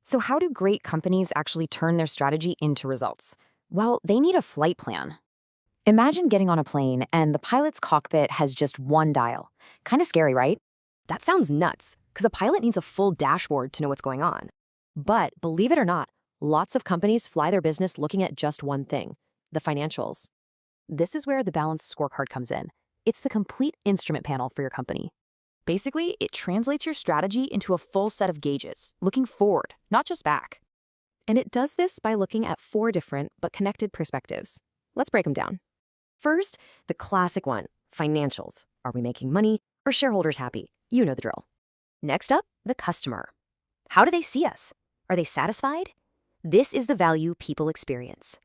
So how do great companies actually turn their strategy into results? Well, they need a flight plan. Imagine getting on a plane and the pilot's cockpit has just one dial. Kind of scary, right? That sounds nuts, because a pilot needs a full dashboard to know what's going on. But believe it or not, lots of companies fly their business looking at just one thing, the financials. This is where the Balanced Scorecard comes in. It's the complete instrument panel for your company. Basically, it translates your strategy into a full set of gauges, looking forward, not just back. And it does this by looking at 4 different but connected perspectives. Let's break them down. First, the classic one, financials. Are we making money? Are shareholders happy? You know the drill. Next up, the customer. How do they see us? Are they satisfied? This is the value people experience.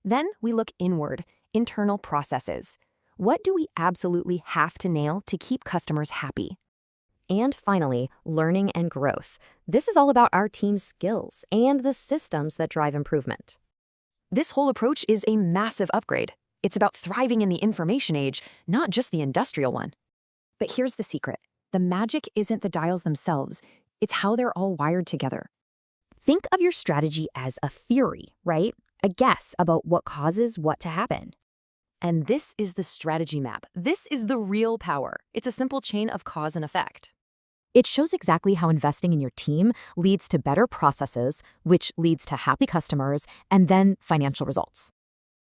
Then we look inward, internal processes. What do we absolutely have to nail to keep customers happy? And finally, learning and growth. This is all about our team's skills and the systems that drive improvement. This whole approach is a massive upgrade. It's about thriving in the information age, not just the industrial one. But here's the secret. The magic isn't the dials themselves. It's how they're all wired together. Think of your strategy as a theory, right? A guess about what causes what to happen. And this is the strategy map. This is the real power. It's a simple chain of cause and effect. It shows exactly how investing in your team leads to better processes, which leads to happy customers, and then financial results.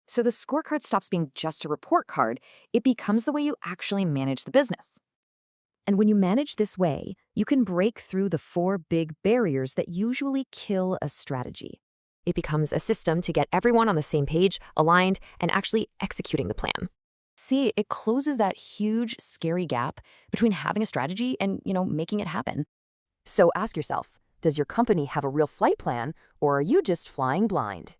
So the scorecard stops being just a report card. It becomes the way you actually manage the business. And when you manage this way, you can break through the 4 big barriers that usually kill a strategy. It becomes a system to get everyone on the same page, aligned, and actually executing the plan. See, it closes that huge, scary gap between having a strategy and, making it happen. So ask yourself, does your company have a real flight plan, or are you just flying blind?